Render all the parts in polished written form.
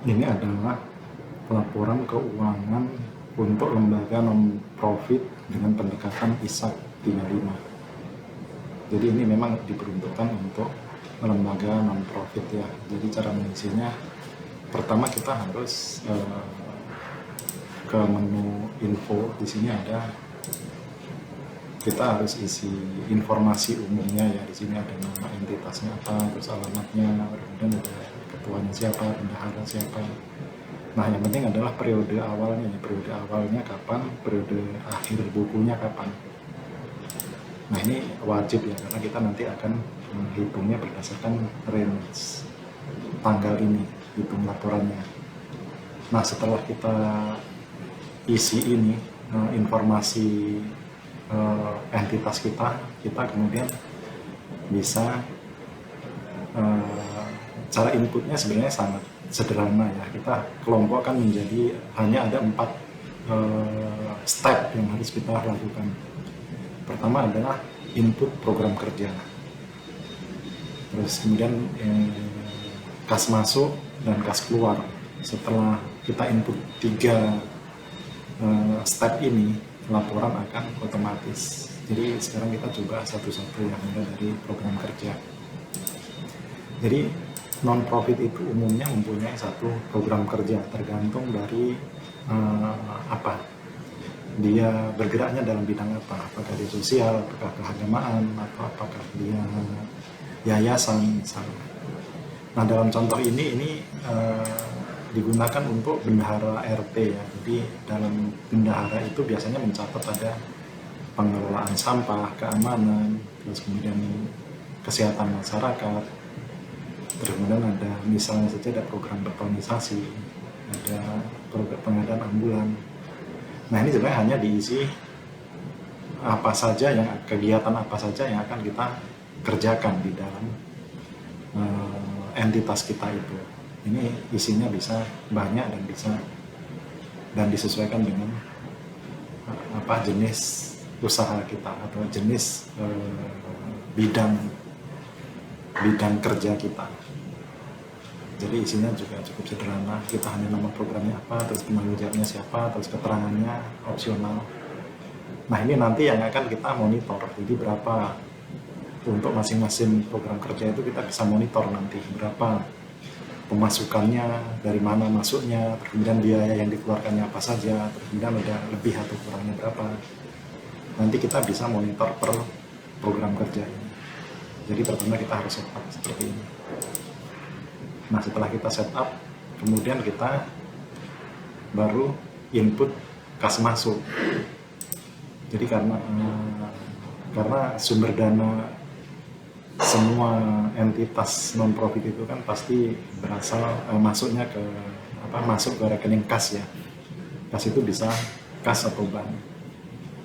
Ini adalah laporan keuangan untuk lembaga non-profit dengan pendekatan ISAK 35. Jadi ini memang diperuntukkan untuk lembaga non-profit ya. Jadi cara mengisinya, pertama kita harus ke menu info. Di sini ada, kita harus isi informasi umumnya ya. Di sini ada nama entitasnya apa, terus alamatnya, kemudian ada ketuanya siapa, bendahara siapa. Nah, yang penting adalah periode awalnya. Periode awalnya kapan, periode akhir bukunya kapan. Nah, ini wajib ya, karena kita nanti akan menghitungnya berdasarkan range tanggal ini, hitung laporannya. Nah, setelah kita isi ini, informasi entitas kita kemudian bisa, cara inputnya sebenarnya sangat sederhana ya. Kita kelompokkan menjadi hanya ada 4 step yang harus kita lakukan. Pertama adalah input program kerja, terus kemudian kas masuk dan kas keluar. Setelah kita input 3 step ini, laporan akan otomatis. Jadi sekarang kita coba satu-satu yang ada dari program kerja. Jadi non-profit itu umumnya mempunyai satu program kerja, tergantung dari apa dia bergeraknya, dalam bidang apa, apakah dia sosial, apakah keagamaan, atau apakah dia yayasan misalnya. Nah, dalam contoh ini digunakan untuk bendahara RT ya. Jadi dalam bendahara itu biasanya mencatat ada pengelolaan sampah, keamanan, terus kemudian kesehatan masyarakat, terus kemudian ada misalnya saja ada program betonisasi, ada program pengadaan ambulan. Nah, ini sebenarnya hanya diisi apa saja yang, kegiatan apa saja yang akan kita kerjakan di dalam entitas kita itu. Ini isinya bisa banyak dan disesuaikan dengan apa jenis usaha kita atau jenis bidang kerja kita. Jadi isinya juga cukup sederhana. Kita hanya nama programnya apa, terus penanggung jawabnya siapa, terus keterangannya opsional. Nah, ini nanti yang akan kita monitor. Jadi berapa untuk masing-masing program kerja itu kita bisa monitor nanti berapa pemasukannya, dari mana masuknya, kemudian biaya yang dikeluarkannya apa saja, kemudian ada lebih atau kurangnya berapa. Nanti kita bisa monitor per program kerja ini. Jadi pertama kita harus set up seperti ini. Nah, setelah kita set up, kemudian kita baru input kas masuk. Jadi karena sumber dana semua entitas non-profit itu kan pasti berasal masuk ke rekening kas ya. Kas itu bisa kas atau bank.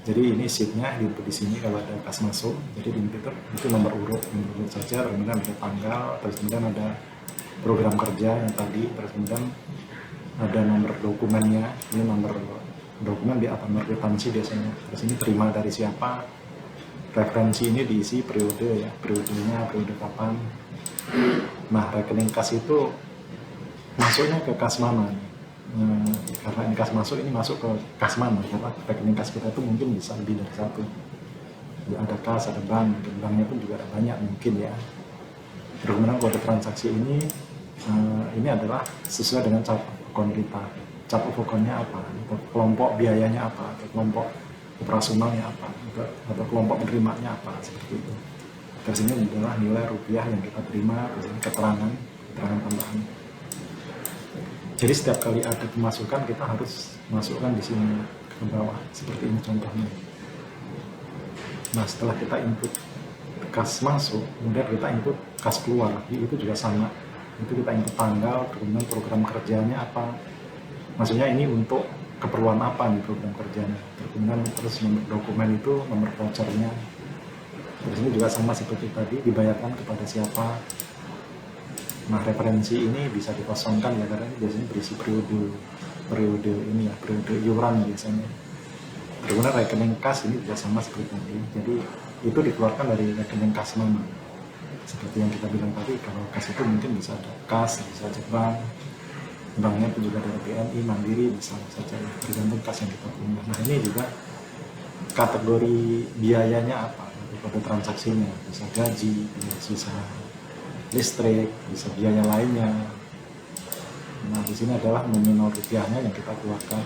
Jadi ini sheetnya diinput di sini kalau ada kas masuk. Jadi diinput itu nomor urut saja, kemudian ada tanggal, terus kemudian ada program kerja yang tadi, terus kemudian ada nomor dokumennya. Ini nomor dokumen di atas nomor kwitansi biasanya. Terus ini terima dari siapa, referensi ini diisi periode ya, periodenya periode kapan. Nah, rekening kas itu masuknya ke kas mana nih? Karena ini kas masuk, ini masuk ke kas mana? Karena rekening kas kita itu mungkin bisa lebih dari satu. Ada kas, ada bank, dan banknya pun juga ada banyak mungkin ya. Terus kemudian kode transaksi ini adalah sesuai dengan cap akun kita. Cap akunnya apa? Kelompok biayanya apa? Atau kelompok operasionalnya apa? Atau kelompok penerimanya apa? Seperti itu. Terus ini adalah nilai rupiah yang kita terima, keterangan tambahan. Jadi setiap kali ada pemasukan kita harus masukkan di sini ke bawah, seperti ini contohnya. Nah, setelah kita input kas masuk, kemudian kita input kas keluar, itu juga sama. Itu kita input tanggal, kemudian program kerjanya apa. Maksudnya ini untuk keperluan apa nih program kerjanya. Kemudian terus nomor dokumen itu, nomor vouchernya. Terus ini juga sama seperti tadi, dibayarkan kepada siapa. Nah, referensi ini bisa dikosongkan ya, karena ini biasanya berisi periode ini ya, periode iuran biasanya. Kemudian rekening kas ini juga sama seperti tadi. Jadi itu dikeluarkan dari rekening kas mana. Seperti yang kita bilang tadi, kalau kas itu mungkin bisa ada kas, bisa ada bank, banknya itu juga dari BNI, Mandiri, bisa saja ya, tergantung kas yang kita punya. Nah ini juga kategori biayanya apa, kode transaksinya, bisa gaji, bisa listrik, bisa biaya lainnya. Nah di sini adalah nominal rupiahnya yang kita keluarkan,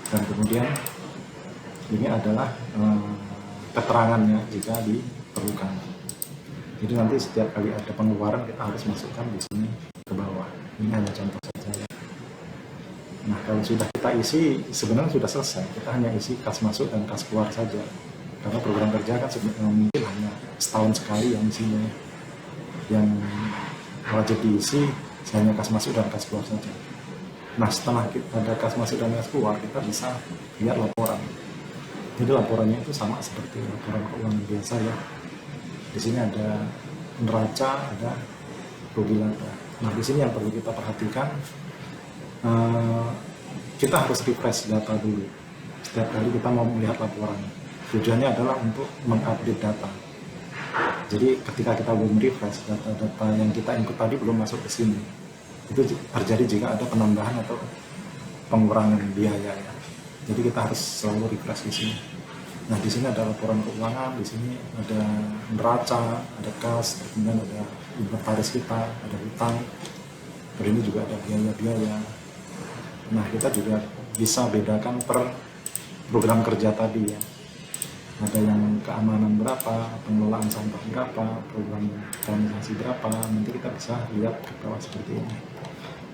dan kemudian ini adalah keterangannya jika diperlukan. Jadi nanti setiap kali ada pengeluaran kita harus masukkan di sini ke bawah. Ini hanya contoh saja. Nah kalau sudah kita isi sebenarnya sudah selesai. Kita hanya isi kas masuk dan kas keluar saja. Karena program kerja kan mungkin hanya setahun sekali yang isinya. Yang wajib diisi hanya kas masuk dan kas keluar saja. Nah setelah kita ada kas masuk dan kas keluar, kita bisa lihat laporan. Jadi laporannya itu sama seperti laporan keuangan biasa ya. Di sini ada neraca, ada rugi laba. Nah di sini yang perlu kita perhatikan, kita harus refresh data dulu setiap kali kita mau melihat laporan. Tujuannya adalah untuk mengupdate data. Jadi ketika kita belum refresh, data-data yang kita input tadi belum masuk ke sini. Itu terjadi jika ada penambahan atau pengurangan biaya ya. Jadi kita harus selalu refresh di sini. Nah di sini ada laporan keuangan, di sini ada neraca, ada kas, kemudian ada inventaris kita, ada hutang, dan ini juga ada biaya-biaya. Nah kita juga bisa bedakan per program kerja tadi ya. Ada yang keamanan berapa, pengelolaan sampah berapa, program organisasi berapa, nanti kita bisa lihat ke bawah seperti ini.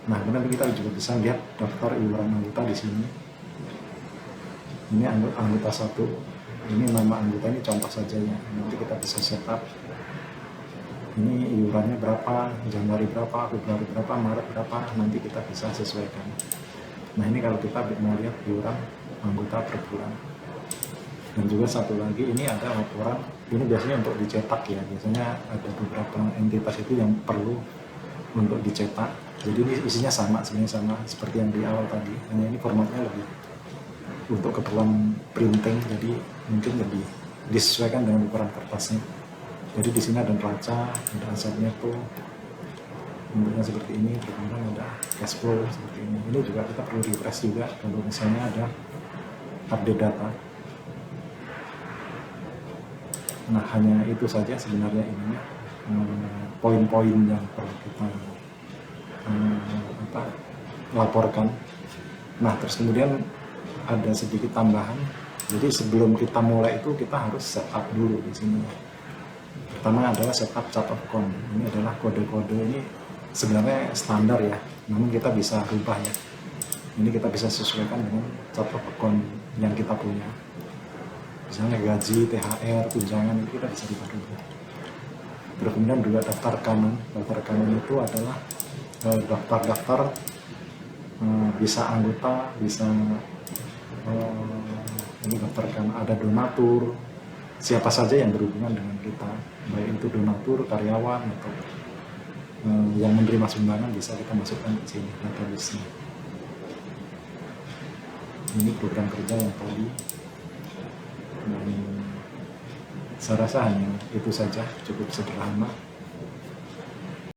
Nah kemudian kita juga bisa lihat daftar iuran anggota di sini. Ini anggota 1. Ini nama anggota, ini contoh saja ya. Nanti kita bisa setup. Ini iurannya berapa, Januari berapa, Februari berapa, Maret berapa, nanti kita bisa sesuaikan. Nah ini kalau kita mau lihat iuran anggota per bulan. Dan juga satu lagi, ini ada laporan, ini biasanya untuk dicetak ya. Biasanya ada beberapa entitas itu yang perlu untuk dicetak. Jadi ini isinya sama, sebenarnya sama seperti yang di awal tadi. Hanya ini formatnya lebih untuk keperluan printing, jadi mungkin lebih disesuaikan dengan ukuran kertasnya. Jadi di sini ada neraca, ada aset neto, bentuknya seperti ini, kemudian ada cash flow seperti ini. Ini juga kita perlu refresh juga kalau misalnya ada update data. Nah hanya itu saja sebenarnya ini poin-poin yang perlu kita laporkan. Nah terus kemudian ada sedikit tambahan. Jadi sebelum kita mulai itu kita harus setup dulu di sini. Pertama adalah setup chart of account. Ini adalah kode-kode, ini sebenarnya standar ya, namun kita bisa rubah ya. Ini kita bisa sesuaikan dengan chart of account yang kita punya. Misalnya gaji, THR, tunjangan itu kita bisa rubah-rubah. Terus kemudian juga daftar rekanan. Daftar rekanan itu adalah daftar-daftar bisa anggota, bisa ini daftarkan ada donatur, siapa saja yang berhubungan dengan kita, baik itu donatur, karyawan atau yang menerima sumbangan, bisa kita masukkan ke sini database-nya. Ini program kerja yang tadi. Dan saya rasa hanya itu saja, cukup sederhana.